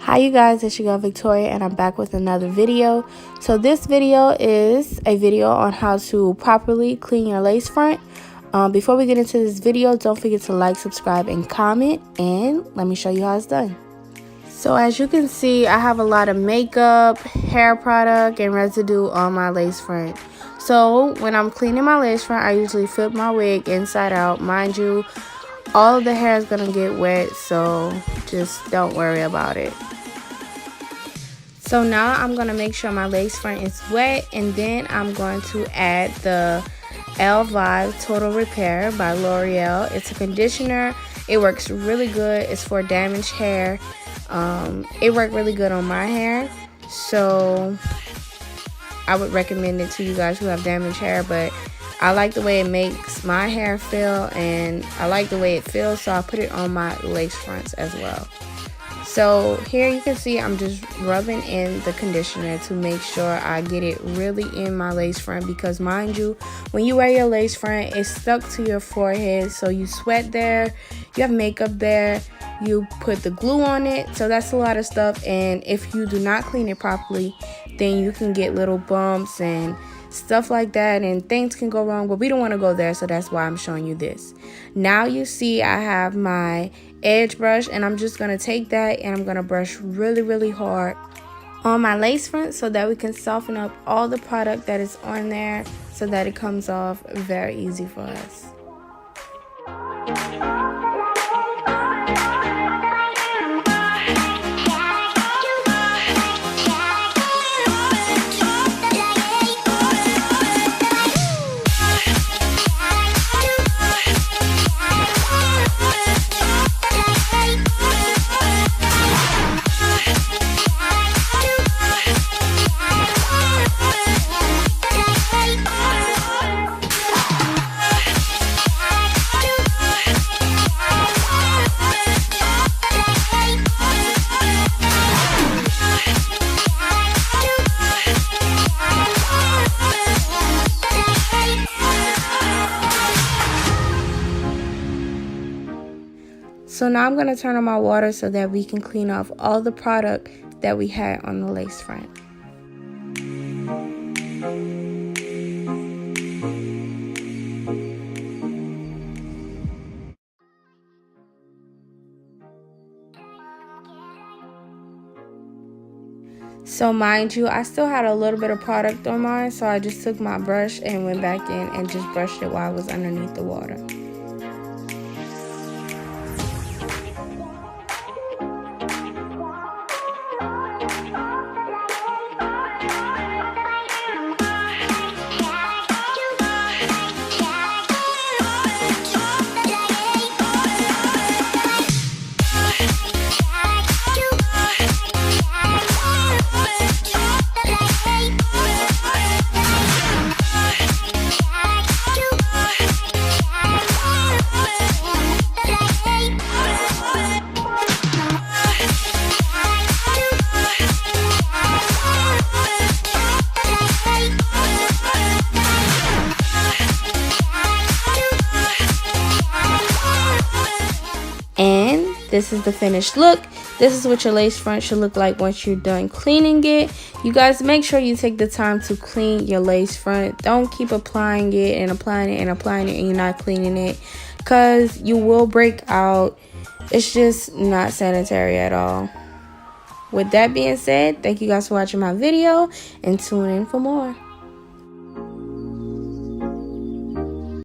Hi you guys, it's your girl Victoria and I'm back with another video. So this video is a video on how to properly clean your lace front. Before we get into this video, don't forget to like, subscribe, and comment, and let me show you how it's done. So as you can see, I have a lot of makeup, hair product, and residue on my lace front. So when I'm cleaning my lace front, I usually flip my wig inside out. Mind you, all of the hair is gonna get wet, so just don't worry about it. So now I'm going to make sure my lace front is wet, and then I'm going to add the L-Vibe Total Repair by L'Oreal. It's a conditioner. It works really good. It's for damaged hair. It worked really good on my hair, so I would recommend it to you guys who have damaged hair, but I like the way it makes my hair feel, and I like the way it feels, so I put it on my lace fronts as well. So here you can see I'm just rubbing in the conditioner to make sure I get it really in my lace front, because mind you, when you wear your lace front, it's stuck to your forehead, so you sweat there, you have makeup there, you put the glue on it, so that's a lot of stuff, and if you do not clean it properly, then you can get little bumps and stuff like that, and things can go wrong, but we don't want to go there, so that's why I'm showing you this. Now you see I have my edge brush, and I'm just going to take that and I'm going to brush really hard on my lace front so that we can soften up all the product that is on there so that it comes off very easy for us. So now I'm going to turn on my water so that we can clean off all the product that we had on the lace front. So mind you, I still had a little bit of product on mine, so I just took my brush and went back in and just brushed it while I was underneath the water. And this is the finished look. This is what your lace front should look like once you're done cleaning it. You guys, make sure you take the time to clean your lace front. Don't keep applying it and applying it and applying it and you're not cleaning it, because you will break out. It's just not sanitary at all. With that being said, thank you guys for watching my video and tune in for more.